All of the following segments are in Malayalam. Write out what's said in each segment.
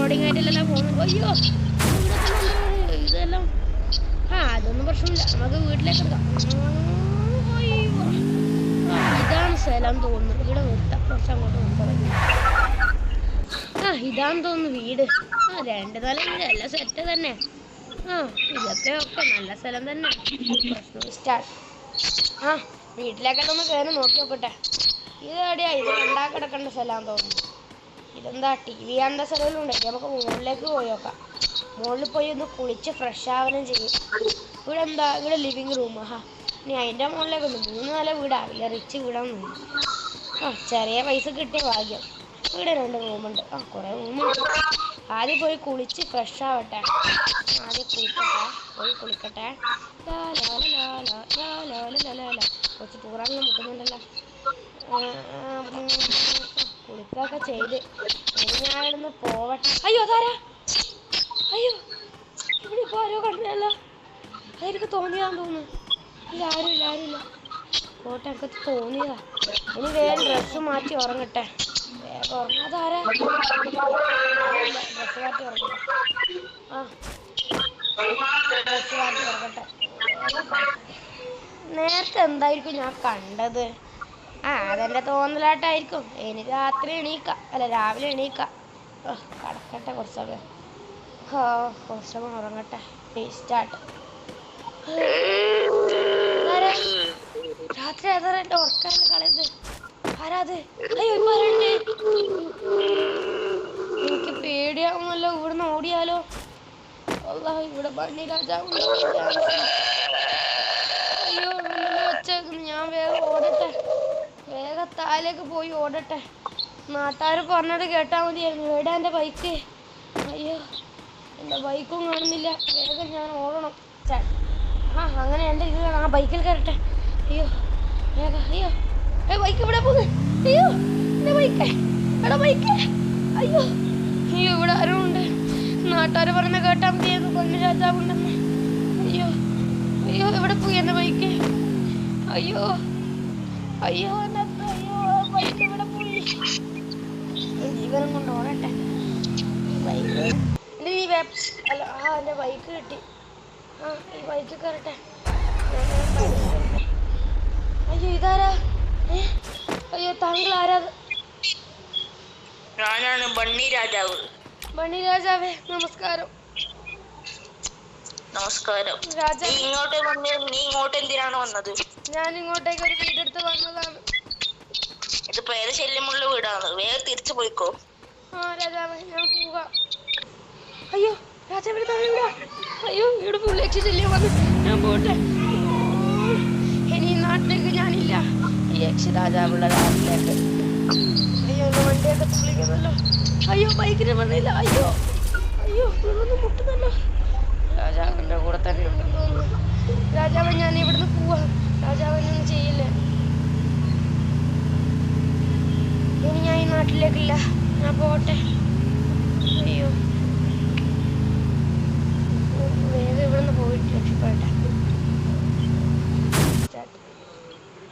ലോഡിങ് ആയിട്ടല്ല പോകുന്നത്. അയ്യോ ഇതെല്ലാം അതൊന്നും പ്രശ്നമില്ല, നമുക്ക് വീട്ടിലേക്ക് എടുക്കാം. ഇതാണ് സ്ഥലം തോന്നുന്നു, ഇവിടെ നിർത്താം, കുറച്ച് അങ്ങോട്ട് നോക്കാം. ഇതാന്ന് തോന്നുന്നു വീട്. 2 നില വീട്, എല്ലാം സെറ്റ് തന്നെ. ഇതൊക്കെ നല്ല സ്ഥലം തന്നെ. സ്റ്റാർട്ട്. വീട്ടിലേക്കെല്ലാം ഒന്ന് കയറി നോക്കി നോക്കട്ടെ. ഇത് എവിടെയാ? ഇത് ഉണ്ടാക്കി കിടക്കേണ്ട സ്ഥലമാണെന്ന് തോന്നുന്നു. ഇതെന്താ TV കാണേണ്ട സ്ഥലമെല്ലാം ഉണ്ടായിട്ട് നമുക്ക് മുകളിലേക്ക് പോയി നോക്കാം. മുകളിൽ പോയി ഒന്ന് കുളിച്ച് ഫ്രഷ് ആവാനും ചെയ്യും. ഇവിടെ എന്താ? ഇവിടെ ലിവിങ് റൂം. ഇനി അതിൻ്റെ മുകളിലേക്ക് 3 നില വീടാവില്ല, റിച്ച് വീടാന്ന്. ചെറിയ പൈസ കിട്ടിയ ഭാഗ്യം. ഇവിടെ 2 റൂമുണ്ട്. കുറേ റൂമുണ്ട്. ആദ്യം പോയി കുളിച്ച് ഫ്രഷ് ആവട്ടെ. പോയി കുളിക്കട്ടെ. കുറച്ച് ടൂറാണെന്ന് മുട്ടുന്നുണ്ടല്ലോ. കുളിക്കൊക്കെ ചെയ്ത് ഞാനിവിടുന്ന് പോവട്ടെ. അയ്യോ അതാരാ? അയ്യോ ഇവിടെ ഇപ്പോൾ ആരോ കണ്ടല്ലോ. അതെനിക്ക് തോന്നിയതാന്ന് തോന്നുന്നു. ആരുമില്ല. പോട്ടെ, എനിക്ക് തോന്നിയതാ. ഇനി വേഗം ഡ്രസ്സ് മാറ്റി ഉറങ്ങട്ടെ. വേഗം ഉറങ്ങാം. അതാരാ? ഡ്രസ്സ് മാറ്റി ഉറങ്ങട്ടെ. ഡ്രസ്സ് മാറ്റി ഉറങ്ങട്ടെ. നേരത്തെ എന്തായിരിക്കും ഞാൻ കണ്ടത്? അതെൻ്റെ തോന്നലായിട്ടായിരിക്കും. ഇനി രാത്രി എണീക്കാം, അല്ല രാവിലെ എണീക്കാം. കിടക്കട്ടെ കുറച്ച് സമയം. കുറച്ച് സമയം ഉറങ്ങട്ടെ. സ്റ്റാർട്ട്. രാത്രി അതാരാ എൻ്റെ ഉറക്കാനും കളയുന്നത്? ആരാത്? അയ്യോ ഇപ്പൊ ആരുണ്ട്? എനിക്ക് പേടിയാവുമല്ലോ. ഇവിടുന്ന് ഓടിയാലോ? ഇവിടെ ബണ്ണി രാജാവ്. അയ്യോ വെച്ചേക്കുന്നു. ഞാൻ വേഗം ഓടട്ടെ, വേഗം താഴേക്ക് പോയി ഓടട്ടെ. നാട്ടുകാർ പറഞ്ഞത് കേട്ടാൽ മതിയായിരുന്നു. എവിടെ എൻ്റെ ബൈക്ക്? അയ്യോ എൻ്റെ ബൈക്കും കാണുന്നില്ല. വേഗം ഞാൻ ഓടണം. അങ്ങനെ എൻ്റെ ഇത് വേണം. ബൈക്കിൽ കയറട്ടെ. അയ്യോ വേഗം. അയ്യോ ബൈക്ക് ഇവിടെ പോകുന്നു. അയ്യോ എൻ്റെ ബൈക്ക്, എടാ ബൈക്ക്. അയ്യോ ഇവിടെ ആരും ഉണ്ട്. നാട്ടുകാർ പറഞ്ഞ കേട്ടാൽ മതിയായിരുന്നു ബണ്ണി രാജാവുണ്ടെന്ന്. അയ്യോ എവിടെ പോയി എൻ്റെ ബൈക്ക്? അയ്യോ എൻ്റെ ബൈക്ക് ഇവിടെ പോയി. ജീവനം കൊണ്ട് ഓടട്ടെ. ബൈക്ക് എൻ്റെ ബൈക്ക് കിട്ടി. ഈ ബൈക്ക് കയറട്ടെ. അയ്യോ ഇതാരാ? അയ്യോ താങ്കൾ ആരാ? ഞാനാണ് ബണ്ണി രാജാവ്. ബണ്ണി രാജാവേ നമസ്കാരം. നമസ്കാരം. നീ ഇങ്ങോട്ട് എന്തിനാണ് വന്നത്? ഞാൻ ഇങ്ങോട്ടേക്ക് ഒരു വീടെടുത്ത് വന്നതാണ്. ഇത് പ്രേതശല്യമുള്ള വീടാണ്, വേഗം തിരിച്ചു പോയിക്കോ. രാജാവേ ഞാൻ പോവാം. അയ്യോ രാജാവിന് താഴെ വിടാ. അയ്യോ ഇവിടെ ഫുൾ യക്ഷശല്യം വന്നു. ഞാൻ പോട്ടെ. ഇനി നാട്ടിലേക്ക് ഞാനില്ല. ഈ യക്ഷരാജാവുള്ള നാട്ടിലേക്ക്. അയ്യോ വണ്ടിയൊക്കെ തുള്ളിക്കുന്നല്ലോ. അയ്യോ ബൈക്കിന് വന്നില്ല. അയ്യോ ഇവിടുന്ന് മുട്ടുന്നല്ലോ. രാജാവിൻ്റെ കൂടെ തന്നെ ഉണ്ടെന്ന് തോന്നുന്നു. രാജാവ് ഞാൻ ഇവിടുന്ന് പോവാ. രാജാവിനൊന്നും ചെയ്യില്ലേ. ഇനി ഞാൻ ഈ നാട്ടിലേക്കില്ല. ഞാൻ പോട്ടെ. അയ്യോ വേഗം ഇവിടുന്ന് പോയിട്ട് രക്ഷപ്പെടട്ടെ.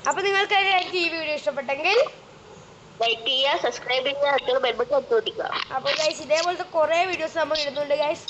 അപ്പൊ നിങ്ങൾക്ക് ഈ വീഡിയോ ഇഷ്ടപ്പെട്ടെങ്കിൽ ലൈക്ക് ചെയ്യുക, സബ്സ്ക്രൈബ് ചെയ്യുക, ബെൽ ബട്ടൺ അമർത്തുക. അപ്പോൾ ഗൈസ് ഇതേപോലത്തെ കുറേ വീഡിയോസ് നമ്മൾ ഇടുന്നുണ്ട് ഗൈസ്.